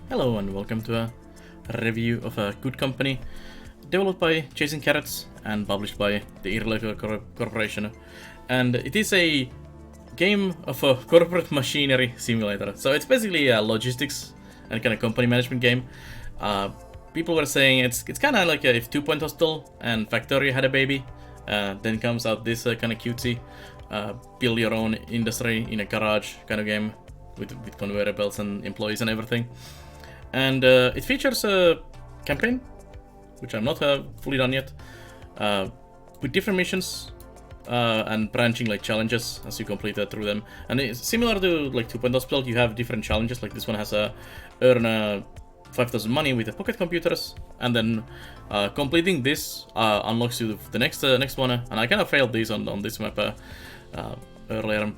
Hello and welcome to a review of a good company developed by Chasing Carrots and published by the Irregular Corporation. And it is a game of a corporate machinery simulator. So it's basically a logistics and kind of company management game. People were saying it's kind of like if 2 Point Hospital and Factorio had a baby. Then comes out this kind of cutesy build your own industry in a garage kind of game with conveyor belts and employees and everything. And it features a campaign, which I'm not fully done yet, with different missions and branching like challenges as you complete through them. And it's similar to like 2 Point Hospital, you have different challenges. Like this one has a earn 5,000 money with the pocket computers, and then completing this unlocks you the next one. And I kind of failed these on this map earlier.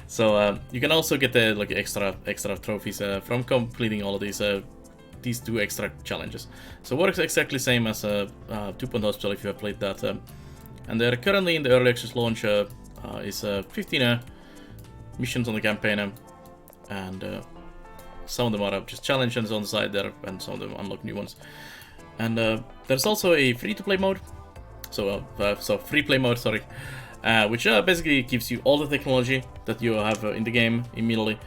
So you can also get like extra trophies from completing all of these two extra challenges. So works exactly same as 2 Point Hospital if you have played that. And they're currently in the early access launch is 15 missions on the campaign, and some of them are just challenges on the side there, and some of them unlock new ones. And there's also a free-to-play mode. So free-play mode, sorry. Which basically gives you all the technology that you have in the game immediately,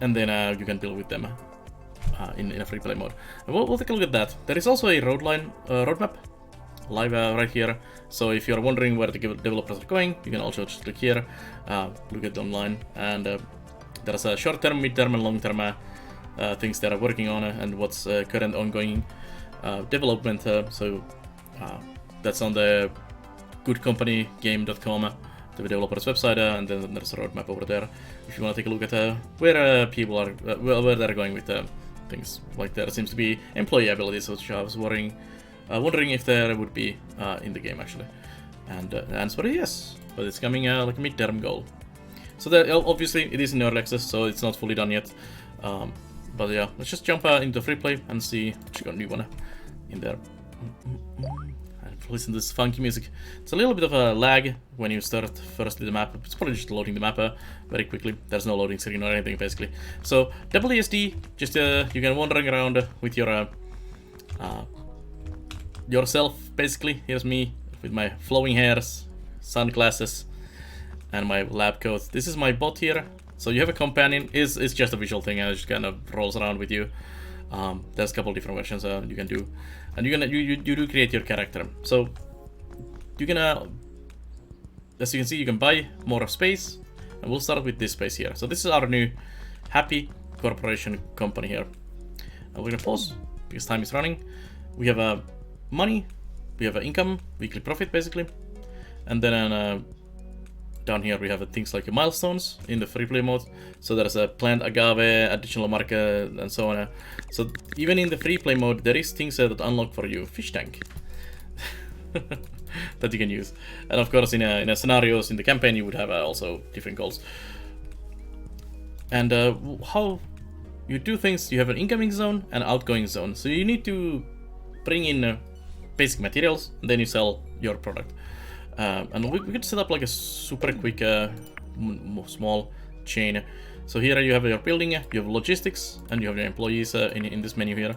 and then you can build with them in a free play mode. And we'll take a look at that. There is also a roadmap live right here. So if you're wondering where the developers are going, you can also just click here, look at online, and there's a short-term, mid-term, and long-term things that are working on and what's current ongoing development. So that's on the goodcompanygame.com, the developer's website, and then there's a roadmap over there if you want to take a look at where people are, where they're going with things. Like there seems to be employee abilities, which I was wondering if there would be in the game actually. And the answer is yes, but it's coming like a mid-term goal. So that obviously it is in early access, so it's not fully done yet. But yeah, let's just jump into free play and see what you got new one in there. Listen to this funky music. It's a little bit of a lag when you start firstly the map. It's probably just loading the map very quickly. There's no loading screen or anything basically. So WSD, just you can wandering around with your yourself basically. Here's me with my flowing hairs, sunglasses, and my lab coat. This is my bot here. So you have a companion. It's just a visual thing. It just kind of rolls around with you. There's a couple different versions you can do, and you do create your character. So you can, as you can see, you can buy more of space, and we'll start with this space here. So this is our new happy corporation company here. And we're gonna pause because time is running. We have money, we have income, weekly profit basically, and then down here we have things like milestones in the free play mode. So there's a plant agave, additional market, and so on. So even in the free play mode, there is things that unlock for you. Fish tank that you can use. And of course, in a scenarios in the campaign, you would have also different goals. And how you do things, you have an incoming zone and outgoing zone. So you need to bring in basic materials, and then you sell your product. And we could set up like a super quick small chain. So here you have your building, you have logistics, and you have your employees in this menu here.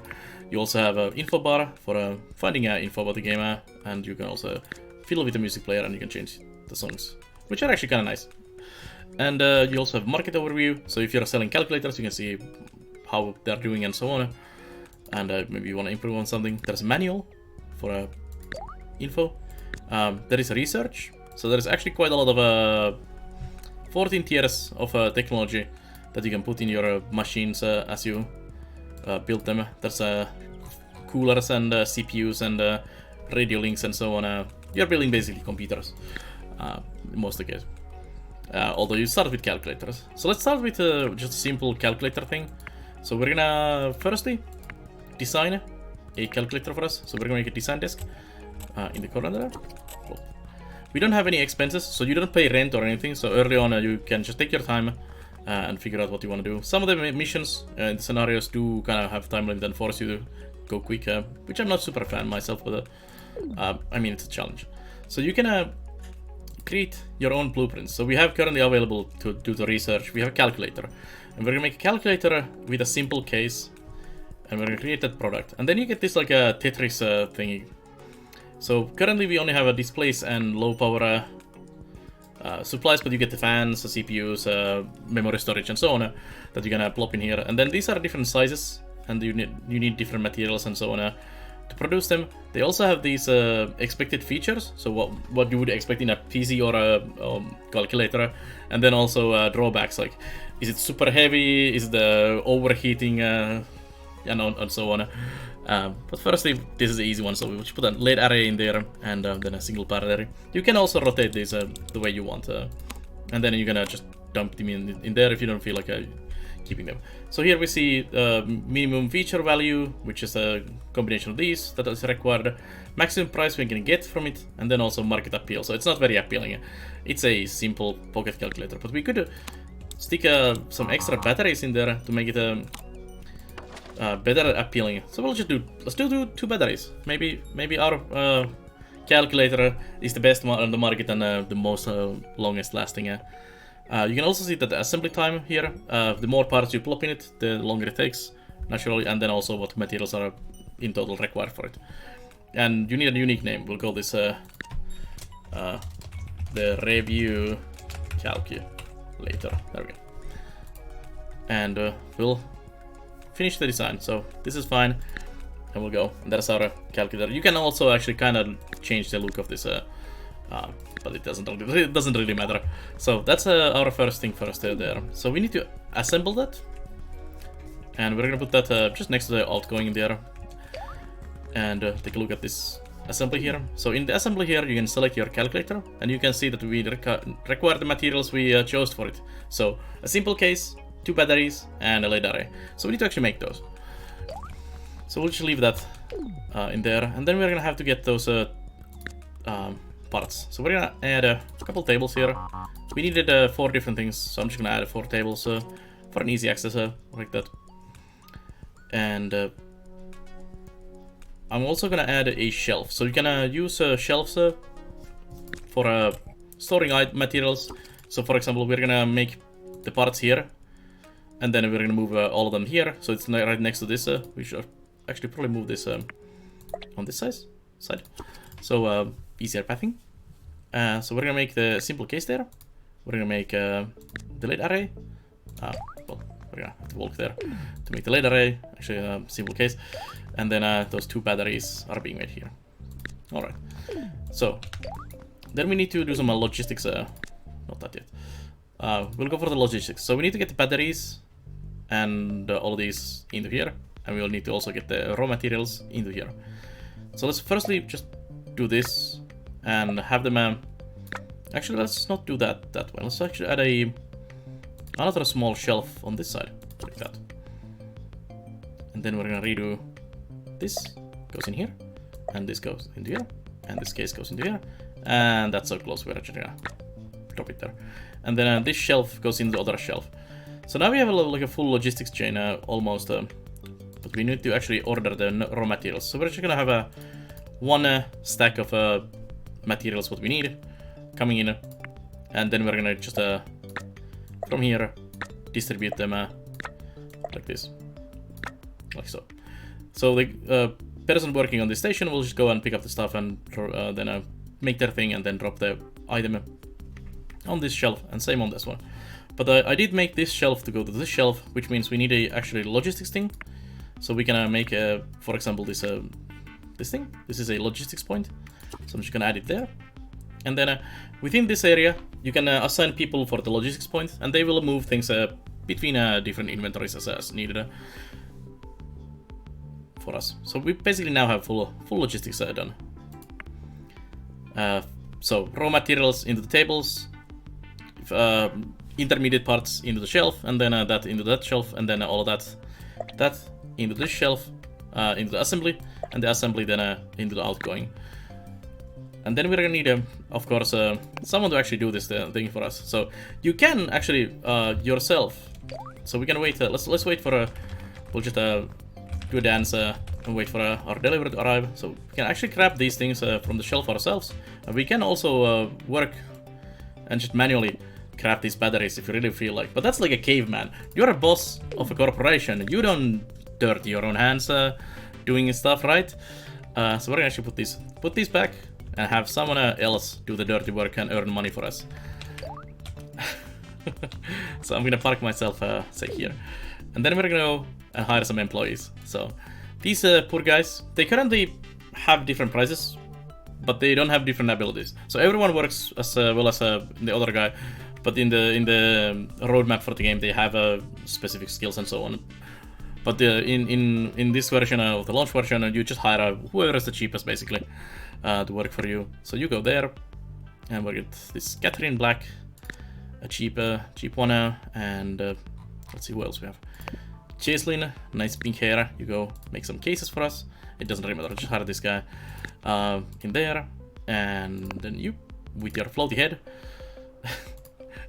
You also have an info bar for finding info about the game, and you can also fiddle with the music player and you can change the songs, which are actually kind of nice. And you also have market overview. So if you're selling calculators, you can see how they're doing and so on. And maybe you want to improve on something. There's a manual for info. There is research, so there is actually quite a lot of 14 tiers of technology that you can put in your machines as you build them. There's coolers and CPUs and radio links and so on. You're building basically computers in most of the case. Although you start with calculators. So let's start with just a simple calculator thing. So we're gonna firstly design a calculator for us. So we're gonna make a design desk in the corner there. Cool. We don't have any expenses, so you don't pay rent or anything. So early on, you can just take your time and figure out what you want to do. Some of the missions and the scenarios do kind of have time limit and force you to go quick, which I'm not super fan myself, but I mean, it's a challenge. So you can create your own blueprints. So we have currently available to do the research. We have a calculator. And we're gonna make a calculator with a simple case, and we're gonna create that product. And then you get this like a Tetris thingy. So currently we only have displays and low power supplies, but you get the fans, the CPUs, memory storage, and so on that you're gonna plop in here. And then these are different sizes, and you need different materials and so on to produce them. They also have these expected features, so what you would expect in a PC or a calculator, and then also drawbacks, like is it super heavy, is the overheating, and so on. But firstly, this is the easy one, so we will just put a LED array in there, and then a single part array. You can also rotate these the way you want, and then you're gonna just dump them in there if you don't feel like keeping them. So here we see minimum feature value, which is a combination of these that is required, maximum price we can get from it, and then also market appeal. So it's not very appealing. It's a simple pocket calculator, but we could stick some extra batteries in there to make it better appealing. So let's do 2 batteries. Maybe our calculator is the best one on the market and the most longest lasting. You can also see that the assembly time here, the more parts you plop in it, the longer it takes, naturally, and then also what materials are in total required for it. And you need a unique name. We'll call this the review calculator. There we go. And we'll finish the design. So this is fine, and we'll go. And that's our calculator. You can also actually kind of change the look of this, but it doesn't really matter. So that's our first thing first there. So we need to assemble that, and we're gonna put that just next to the outgoing there, and take a look at this assembly here. So in the assembly here, you can select your calculator, and you can see that we require the materials we chose for it. So a simple case, 2 batteries, and a LED array. So we need to actually make those. So we'll just leave that in there, and then we're gonna have to get those parts. So we're gonna add a couple tables here. We needed 4 different things, so I'm just gonna add 4 tables for an easy access like that. And I'm also gonna add a shelf. So you can use shelves for storing materials. So for example, we're gonna make the parts here, and then we're gonna move all of them here, so it's right next to this. We should actually probably move this on this side. So easier pathing. So we're gonna make the simple case there. We're gonna make the LED array. Well, we're gonna have to walk there to make the LED array. Actually, simple case. And then those 2 batteries are being made here. All right. So then we need to do some logistics. Not that yet. We'll go for the logistics. So we need to get the batteries and all of these into here, and we'll need to also get the raw materials into here. So let's firstly just do this and have them. Actually, let's not do that way. Let's actually add another small shelf on this side, like that. And then we're gonna redo this. Goes in here, and this goes into here, and this case goes into here, and that's so close. We're actually gonna drop it there. And then this shelf goes in the other shelf. So now we have like a full logistics chain almost, but we need to actually order the raw materials. So we're just gonna have one stack of materials what we need coming in, and then we're gonna just from here distribute them like this, like so. So the person working on this station will just go and pick up the stuff and then make their thing and then drop the item on this shelf, and same on this one. But I did make this shelf to go to this shelf, which means we need a actually logistics thing. So we can make, for example, this thing. This is a logistics point. So I'm just gonna add it there. And then within this area, you can assign people for the logistics point, and they will move things between different inventories as needed for us. So we basically now have full logistics done. So raw materials into the tables, intermediate parts into the shelf, and then that into that shelf, and then all of that into this shelf, into the assembly, and the assembly then into the outgoing. And then we're gonna need, of course, someone to actually do this thing for us. So you can actually yourself. So we can wait. Let's wait for we'll just do a dance and wait for our delivery to arrive. So we can actually grab these things from the shelf ourselves. And we can also work and just manually craft these batteries if you really feel like. But that's like a caveman. You're a boss of a corporation. You don't dirty your own hands doing stuff, right? So we're gonna actually put these back and have someone else do the dirty work and earn money for us. So I'm gonna park myself, say here. And then we're gonna go and hire some employees. So these poor guys, they currently have different prices, but they don't have different abilities. So everyone works as well as the other guy, but in the roadmap for the game, they have specific skills and so on. But in this version of the launch version, you just hire whoever is the cheapest, basically, to work for you. So you go there, and we'll get this Catherine Black, a cheap one, and let's see who else we have. Chaislin, nice pink hair. You go make some cases for us. It doesn't really matter. Just hire this guy in there, and then you with your floaty head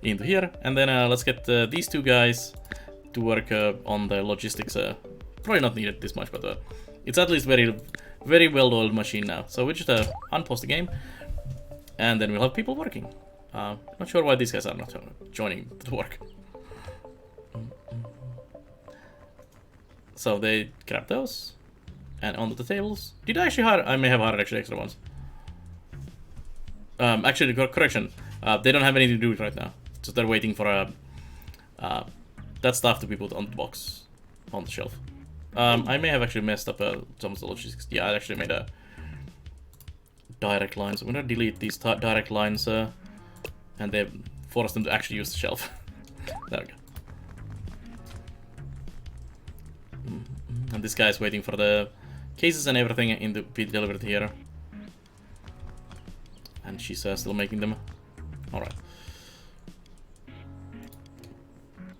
into here, and then let's get these two guys to work on the logistics. Probably not needed this much, but it's at least very well-oiled machine now. So we just unpause the game, and then we'll have people working. Not sure why these guys are not joining the work. So they grab those and onto the tables. Did I actually hire? I may have hired actually extra ones. Actually, correction. They don't have anything to do with right now. So they're waiting for that stuff to be put on the box, on the shelf. I may have actually messed up some of the logistics. Yeah, I actually made a direct line. So I'm gonna delete these direct lines, and they force them to actually use the shelf. There we go. And this guy is waiting for the cases and everything to be delivered here. And she's still making them. Alright.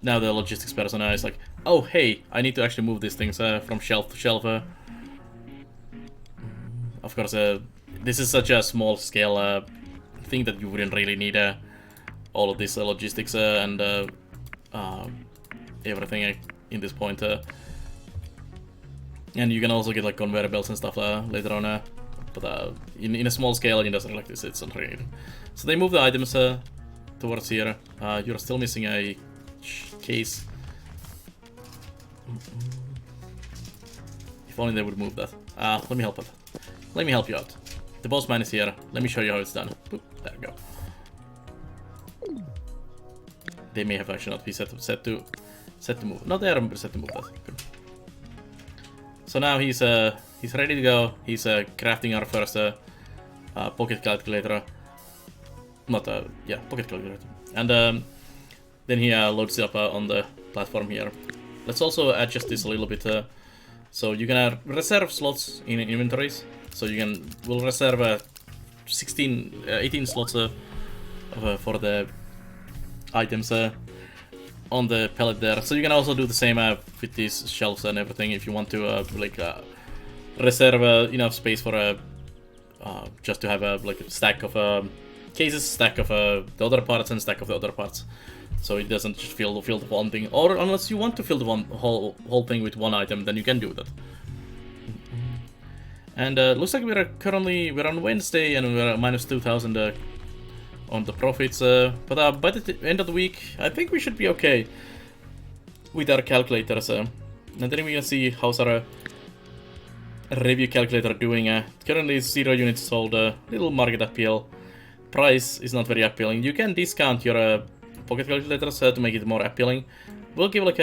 Now the logistics person is like, oh hey, I need to actually move these things from shelf to shelf. Of course, this is such a small scale thing that you wouldn't really need all of this logistics and everything in this point. And you can also get like conveyor belts and stuff later on. But in a small scale, in industry like this, it's not really needed. So they move the items towards here. You're still missing a case. If only they would move that. Let me help it. Let me help you out. The boss man is here. Let me show you how it's done. Boop, there we go. They may have actually not been set to move. No, they are set to move that. Good. So now he's ready to go. He's crafting our first pocket calculator. Not yeah, pocket calculator. And then he loads it up on the platform here. Let's also adjust this a little bit. So you can reserve slots in inventories. So we'll reserve 18 slots for the items on the pallet there. So you can also do the same with these shelves and everything if you want to reserve enough space for just to have like a stack of cases, stack of the other parts, and stack of the other parts. So it doesn't just fill the one thing. Or unless you want to fill the whole thing with one item, then you can do that. And looks like we're on Wednesday and we're at minus 2,000 on the profits. But by the end of the week, I think we should be okay with our calculators. And then we can see how's our review calculator doing. Currently 0 units sold, little market appeal. Price is not very appealing. You can discount your pocket calculators to make it more appealing. We'll give like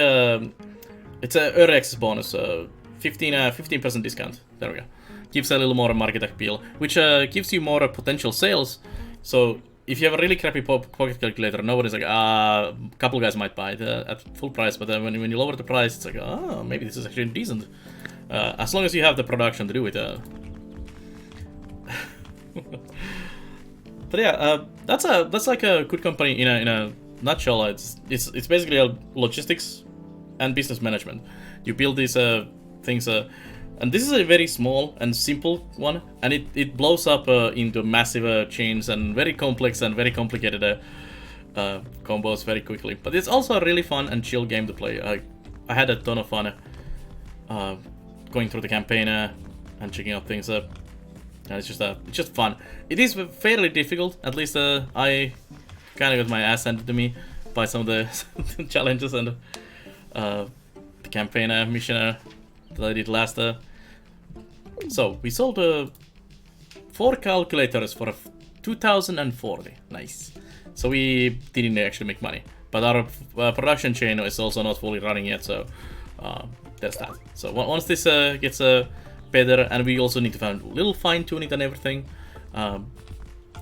it's a early access bonus, 15% discount. There we go. Gives a little more market appeal, which gives you more potential sales. So if you have a really crappy pocket calculator, nobody's like, a couple guys might buy it at full price, but when you lower the price, it's like, oh, maybe this is actually decent. As long as you have the production to do it. But yeah, that's like a good company in a nutshell. It's basically a logistics and business management. You build these things, and this is a very small and simple one, and it blows up into massive chains and very complex and very complicated combos very quickly. But it's also a really fun and chill game to play. I had a ton of fun going through the campaign and checking out things. And it's just fun. It is fairly difficult. At least I kind of got my ass handed to me by some of the challenges and the campaign mission that I did last. So we sold 4 calculators for 2,040. Nice. So we didn't actually make money, but our production chain is also not fully running yet. So there's that. So once this gets better, and we also need to find a little fine tuning and everything,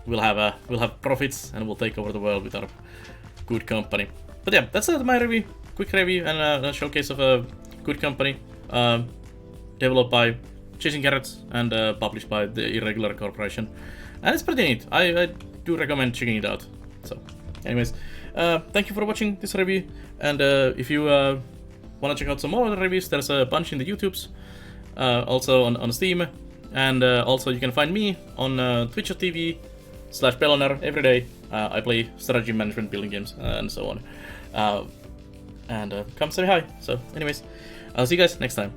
we'll have profits and we'll take over the world with our good company. But yeah, that's my review, quick review and a showcase of a good company, developed by Chasing Carrots and published by the Irregular Corporation, and it's pretty neat. I do recommend checking it out. So, anyways, thank you for watching this review, and if you want to check out some more of the reviews, there's a bunch in the YouTubes, also on Steam, and also you can find me on twitch.tv/Belloner every day. I play strategy management building games and so on, and come say hi. So anyways, I'll see you guys next time.